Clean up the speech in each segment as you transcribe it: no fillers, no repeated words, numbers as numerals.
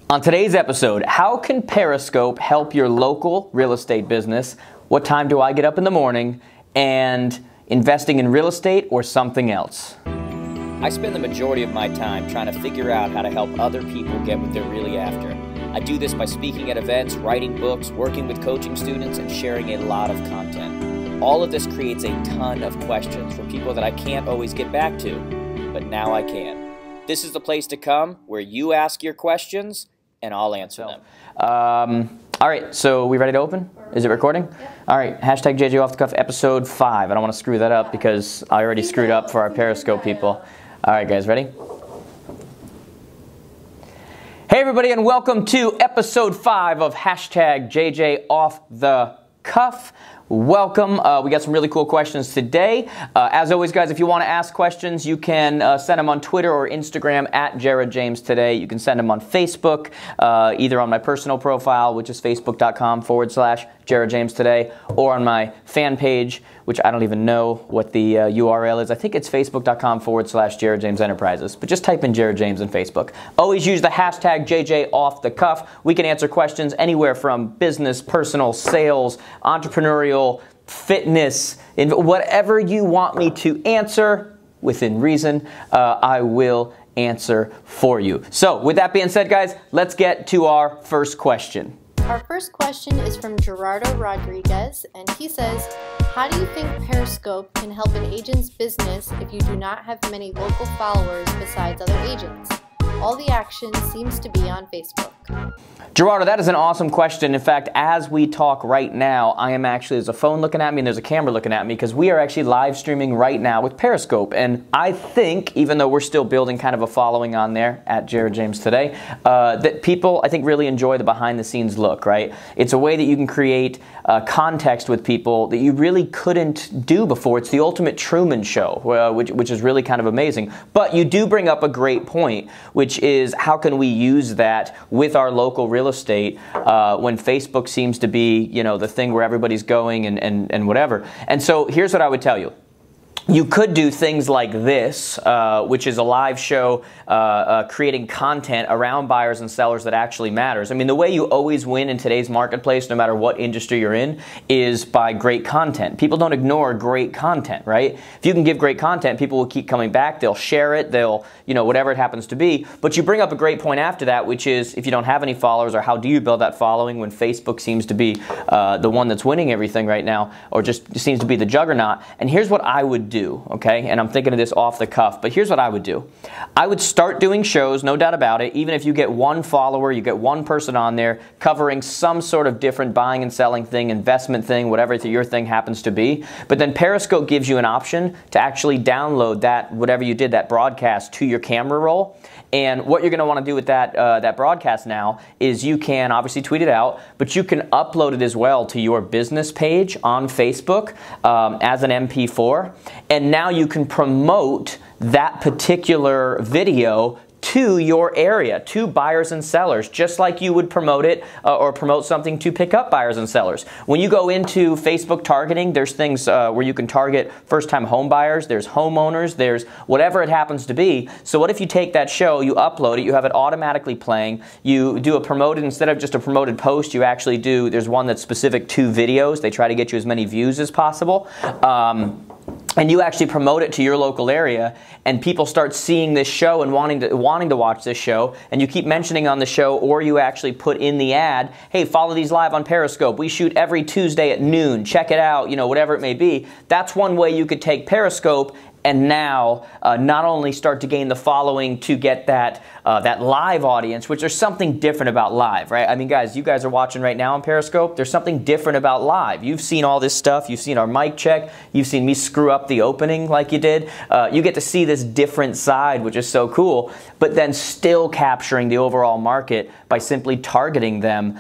On today's episode, how can Periscope help your local real estate business? What time do I get up in the morning? And investing in real estate or something else? I spend the majority of my time trying to figure out how to help other people get what they're really after. I do this by speaking at events, writing books, working with coaching students, and sharing a lot of content. All of this creates a ton of questions from people that I can't always get back to, but now I can. This is the place to come where you ask your questions and I'll answer them. All right, so we ready to open? Is it recording? Yeah. All right, hashtag JJoffthecuff episode 5. I don't want to screw that up because I already screwed up for our Periscope people. All right, guys, ready? Hey, everybody, and welcome to episode 5 of hashtag JJoffthecuff. Welcome. We got some really cool questions today. As always, guys, if you want to ask questions, you can send them on Twitter or Instagram at JaredJamesToday. You can send them on Facebook, either on my personal profile, which is facebook.com/JaredJamesToday, or on my fan page, which I don't even know what the URL is. I think it's facebook.com/JaredJamesEnterprises. But just type in Jared James in Facebook. Always use the hashtag JJOffThecuff. We can answer questions anywhere from business, personal, sales, entrepreneurial, fitness, whatever you want me to answer within reason, I will answer for you. So with that being said, guys, let's get to our first question. Our first question is from Gerardo Rodriguez, and he says, how do you think Periscope can help an agent's business if you do not have many local followers besides other agents? All the action seems to be on Facebook. Gerardo, that is an awesome question. In fact, as we talk right now, I am actually, there's a phone looking at me and there's a camera looking at me because we are actually live streaming right now with Periscope. And I think, even though we're still building kind of a following on there at Jared James Today, that people, I think, really enjoy the behind the scenes look, right? It's a way that you can create context with people that you really couldn't do before. It's the ultimate Truman Show, which is really kind of amazing. But you do bring up a great point, which is how can we use that with our local real estate when Facebook seems to be, you know, the thing where everybody's going and whatever. And so here's what I would tell you. You could do things like this, which is a live show creating content around buyers and sellers that actually matters. I mean, the way you always win in today's marketplace, no matter what industry you're in, is by great content. People don't ignore great content, right? If you can give great content, people will keep coming back. They'll share it. They'll, you know, whatever it happens to be. But you bring up a great point after that, which is if you don't have any followers, or how do you build that following when Facebook seems to be the one that's winning everything right now, or just seems to be the juggernaut. And here's what I would do. Okay, and I'm thinking of this off the cuff, but here's what I would do. I would start doing shows, no doubt about it, even if you get one follower, you get one person on there covering some sort of different buying and selling thing, investment thing, whatever your thing happens to be. But then Periscope gives you an option to actually download that, whatever you did, that broadcast to your camera roll. And what you're going to want to do with that, that broadcast now is you can obviously tweet it out, but you can upload it as well to your business page on Facebook as an MP4. And now you can promote that particular video to your area, to buyers and sellers, just like you would promote it or promote something to pick up buyers and sellers. When you go into Facebook targeting, there's things where you can target first-time home buyers, there's homeowners, there's whatever it happens to be. So what if you take that show, you upload it, you have it automatically playing, you do a promoted, instead of just a promoted post, you actually do, there's one that's specific to videos. They try to get you as many views as possible. And you actually promote it to your local area, and people start seeing this show and wanting to watch this show, and you keep mentioning on the show, or you actually put in the ad, hey, follow these live on Periscope. We shoot every Tuesday at noon. Check it out, you know, whatever it may be. That's one way you could take Periscope and now not only start to gain the following to get that that live audience, which there's something different about live, right? I mean, guys, you guys are watching right now on Periscope. There's something different about live. You've seen all this stuff. You've seen our mic check. You've seen me screw up the opening like you did. You get to see this different side, which is so cool, but then still capturing the overall market by simply targeting them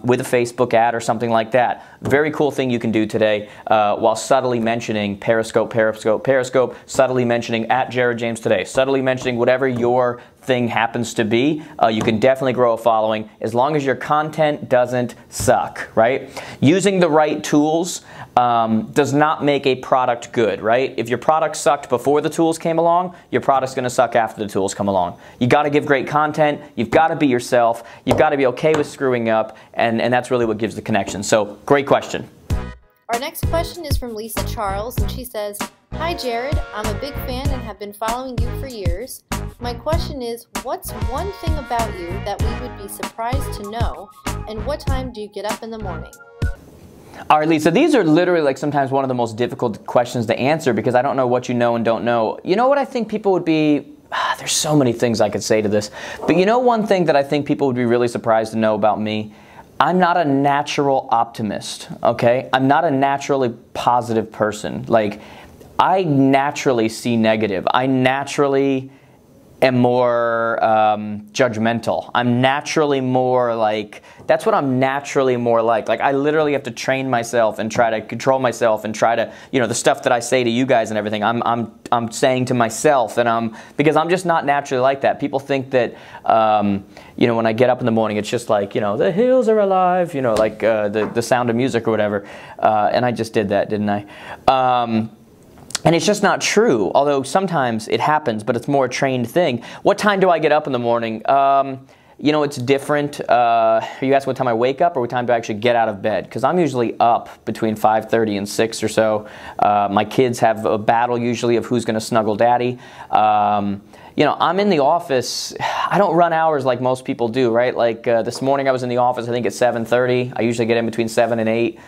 with a Facebook ad or something like that. Very cool thing you can do today while subtly mentioning Periscope, Periscope, Periscope. subtly mentioning at Jared James Today, subtly mentioning whatever your thing happens to be, you can definitely grow a following as long as your content doesn't suck, right? Using the right tools does not make a product good, right? If your product sucked before the tools came along, your product's going to suck after the tools come along. You got to give great content. You've got to be yourself. You've got to be okay with screwing up, and that's really what gives the connection. So, great question. Our next question is from Lisa Charles, and she says, "Hi Jared, I'm a big fan and have been following you for years. My question is, what's one thing about you that we would be surprised to know, and what time do you get up in the morning?" All right, Lisa, these are literally like sometimes one of the most difficult questions to answer because I don't know what you know and don't know. You know what I think people would be, there's so many things I could say to this, but you know one thing that I think people would be really surprised to know about me? I'm not a natural optimist, okay? I'm not a naturally positive person. Like, I naturally see negative. I naturally am more judgmental. I'm naturally more like, that's what I'm naturally more like. Like, I literally have to train myself and try to control myself and try to, you know, the stuff that I say to you guys and everything, I'm saying to myself, and because I'm just not naturally like that. People think that, you know, when I get up in the morning, it's just like, you know, the hills are alive, you know, like the Sound of Music or whatever. And I just did that, didn't I? And it's just not true, although sometimes it happens, but it's more a trained thing. What time do I get up in the morning? You know, it's different. Are you asking what time I wake up or what time do I actually get out of bed? Because I'm usually up between 5:30 and 6 or so. My kids have a battle usually of who's going to snuggle daddy. You know, I'm in the office. I don't run hours like most people do, right? Like this morning I was in the office, I think at 7:30. I usually get in between 7 and 8.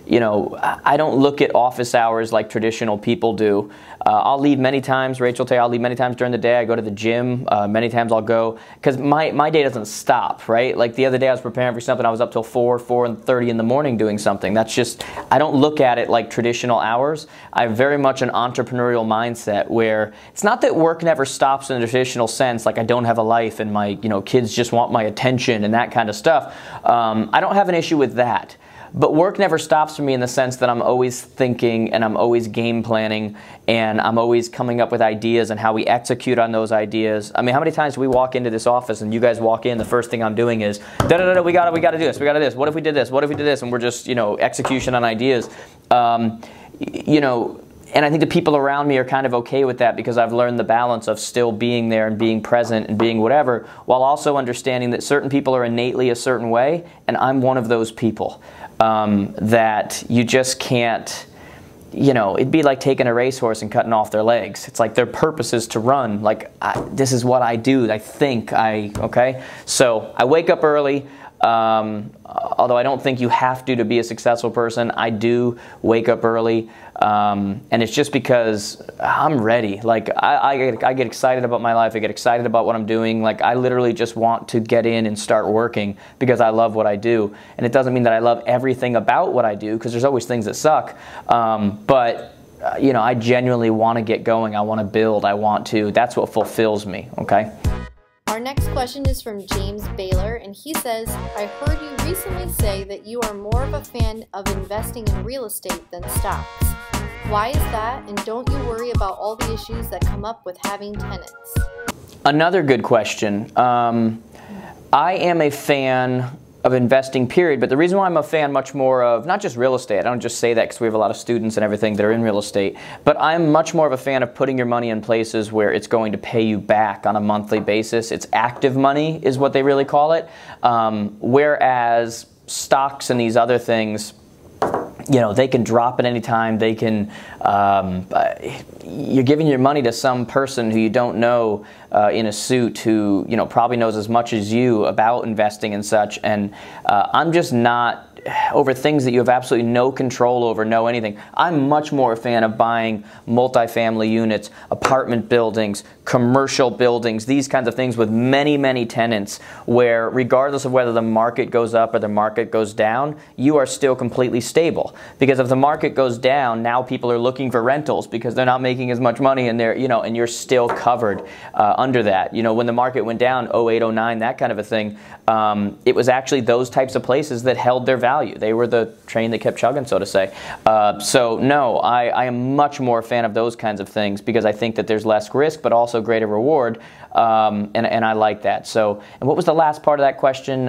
You know, I don't look at office hours like traditional people do. I'll leave many times, Rachel will tell you, I'll leave many times during the day. I go to the gym. Many times I'll go, because my day doesn't stop, right? Like the other day I was preparing for something, I was up till 4:30 in the morning doing something. That's just, I don't look at it like traditional hours. I have very much an entrepreneurial mindset where it's not that work never stops in a traditional sense, like I don't have a life and my, you know, kids just want my attention and that kind of stuff. I don't have an issue with that. But work never stops for me in the sense that I'm always thinking and I'm always game planning and I'm always coming up with ideas and how we execute on those ideas. I mean, how many times do we walk into this office and you guys walk in, the first thing I'm doing is, da-da-da-da, we gotta do this, we gotta do this. What if we did this? What if we did this? And we're just, you know, execution on ideas. You know, and I think the people around me are kind of okay with that because I've learned the balance of still being there and being present and being whatever, while also understanding that certain people are innately a certain way, and I'm one of those people. That you just can't, you know, it'd be like taking a racehorse and cutting off their legs. It's like their purpose is to run. Like, this is what I do. I think okay? So I wake up early. Although I don't think you have to be a successful person, I do wake up early. And it's just because I'm ready. Like, I get excited about my life. I get excited about what I'm doing. Like, I literally just want to get in and start working because I love what I do. And it doesn't mean that I love everything about what I do, because there's always things that suck. But you know, I genuinely want to get going. I want to build. That's what fulfills me, okay? Our next question is from James Baylor, and he says, "I heard you recently say that you are more of a fan of investing in real estate than stocks. Why is that, and don't you worry about all the issues that come up with having tenants?" Another good question. I am a fan of investing, period, but the reason why I'm a fan much more of, not just real estate, I don't just say that because we have a lot of students and everything that are in real estate, but I'm much more of a fan of putting your money in places where it's going to pay you back on a monthly basis. It's active money is what they really call it, whereas stocks and these other things, you know, they can drop at any time. They can, you're giving your money to some person who you don't know in a suit who, you know, probably knows as much as you about investing and such. And I'm just not, over things that you have absolutely no control over, no anything. I'm much more a fan of buying multifamily units, apartment buildings, commercial buildings, these kinds of things with many, many tenants, where regardless of whether the market goes up or the market goes down, you are still completely stable. Because if the market goes down, now people are looking for rentals because they're not making as much money, and they're, you know, and you're still covered under that. You know, when the market went down, 08, 09, that kind of a thing, it was actually those types of places that held their value. value. They were the train that kept chugging, so to say. So no, I am much more a fan of those kinds of things because I think that there's less risk, but also greater reward, and I like that. So, and what was the last part of that question?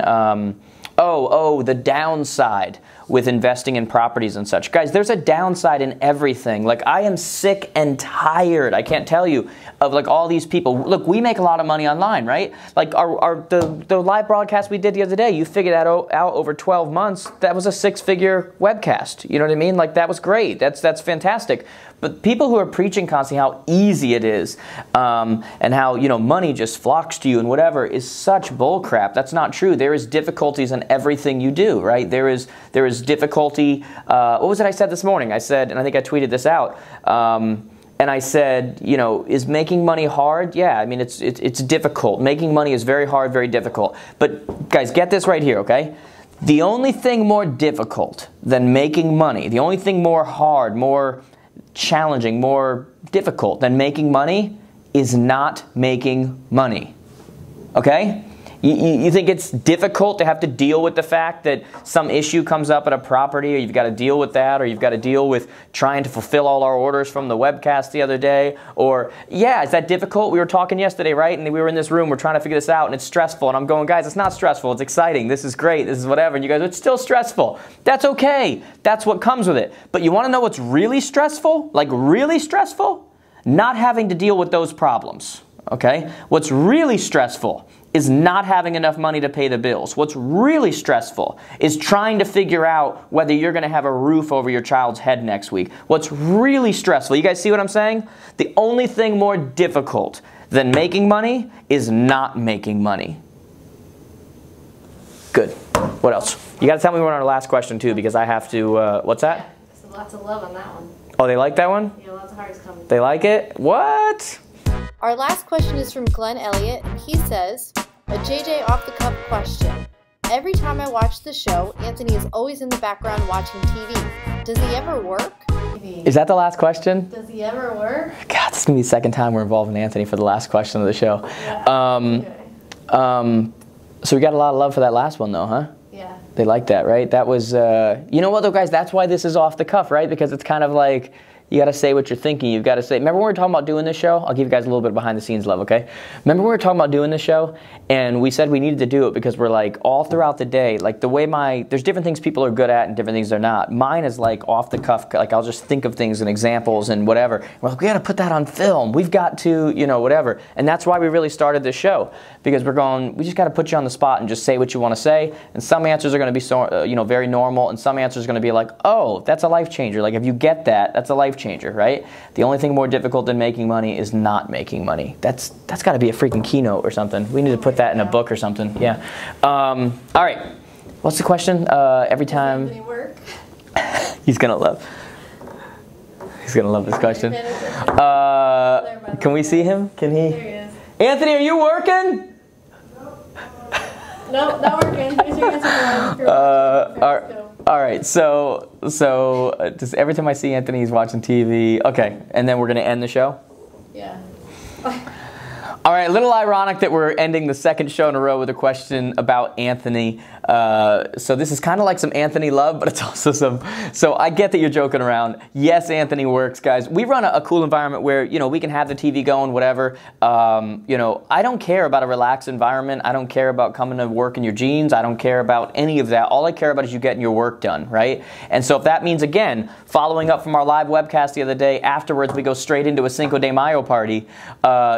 The downside with investing in properties and such. Guys, there's a downside in everything. Like, I am sick and tired, I can't tell you, of like all these people. Look, we make a lot of money online, right? Like the live broadcast we did the other day, you figured that out over 12 months. That was a 6-figure webcast. You know what I mean? Like, that was great. That's fantastic. But people who are preaching constantly how easy it is and how, you know, money just flocks to you and whatever is such bullcrap. That's not true. There is difficulties in everything you do, right? There is difficulty. What was it I said this morning? I said, and I think I tweeted this out, and I said, you know, is making money hard? Yeah, I mean, it's difficult. Making money is very hard, very difficult. But guys, get this right here, okay? The only thing more difficult than making money, the only thing more hard, more challenging, more difficult than making money is not making money. Okay? You think it's difficult to have to deal with the fact that some issue comes up at a property, or you've got to deal with that, or you've got to deal with trying to fulfill all our orders from the webcast the other day, or, yeah, is that difficult? We were talking yesterday, right? And we were in this room, we're trying to figure this out, and it's stressful. And I'm going, guys, it's not stressful. It's exciting. This is great. This is whatever. And you guys, it's still stressful. That's okay. That's what comes with it. But you want to know what's really stressful? Like, really stressful? Not having to deal with those problems. Okay? What's really stressful is not having enough money to pay the bills. What's really stressful is trying to figure out whether you're going to have a roof over your child's head next week. What's really stressful, you guys see what I'm saying? The only thing more difficult than making money is not making money. Good. What else? You got to tell me we're on our last question too, because I have to, what's that? Yeah, lots of love on that one. Oh, they like that one? Yeah, lots of hearts coming. They like it? What? Our last question is from Glenn Elliott, and he says, a JJ off the cuff question. Every time I watch the show, Anthony is always in the background watching TV. Does he ever work? Is that the last question? Does he ever work? God, this is going to be the second time we're involving Anthony for the last question of the show. Yeah. Okay. So we got a lot of love for that last one though, huh? Yeah. They like that, right? That was, you know what though, guys? That's why this is off the cuff, right? Because it's kind of like, you got to say what you're thinking. You've got to say, remember when we were talking about doing this show? I'll give you guys a little bit of behind the scenes love, okay? Remember when we were talking about doing this show? And we said we needed to do it because we're like, all throughout the day, like the way there's different things people are good at and different things they're not. Mine is like off the cuff, like I'll just think of things and examples and whatever. We're like, we got to put that on film. We've got to, you know, whatever. And that's why we really started this show. Because we're going, we just got to put you on the spot and just say what you want to say. And some answers are going to be so, you know, very normal. And some answers are going to be like, oh, that's a life changer. Like if you get that, that's a life changer, right? The only thing more difficult than making money is not making money. That's got to be a freaking keynote or something. We need to put that in a book or something. Yeah. All right. What's the question? Every time. Does he work? He's gonna love. He's gonna love this question. Can we see him? Can he? There he is. Anthony, are you working? Nope, not working. Here's your answer. All right, so just every time I see Anthony, he's watching TV. Okay, and then we're going to end the show? Yeah. All right, a little ironic that we're ending the second show in a row with a question about Anthony. So this is kind of like some Anthony love, but it's also some... So I get that you're joking around. Yes, Anthony works, guys. We run a cool environment where, you know, we can have the TV going, whatever. You know, I don't care about a relaxed environment. I don't care about coming to work in your jeans. I don't care about any of that. All I care about is you getting your work done, right? And so if that means, again, following up from our live webcast the other day, afterwards we go straight into a Cinco de Mayo party,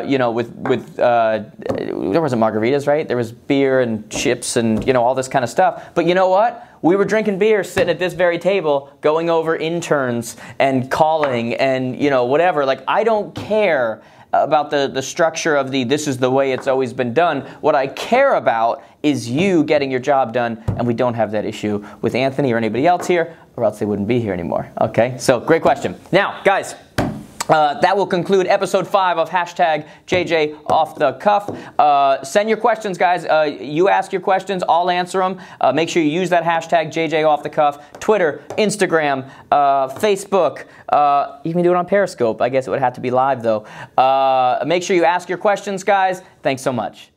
you know, there wasn't margaritas, right? There was beer and chips and, you know, all this kind of stuff. But you know what? We were drinking beer sitting at this very table, going over interns and calling and, you know, whatever. Like, I don't care about the structure of this is the way it's always been done. What I care about is you getting your job done, and we don't have that issue with Anthony or anybody else here, or else they wouldn't be here anymore. Okay, so great question. Now, guys, that will conclude episode 5 of hashtag JJ Off the Cuff. Send your questions, guys. You ask your questions, I'll answer them. Make sure you use that hashtag JJ Off the Cuff. Twitter, Instagram, Facebook. You can do it on Periscope. I guess it would have to be live, though. Make sure you ask your questions, guys. Thanks so much.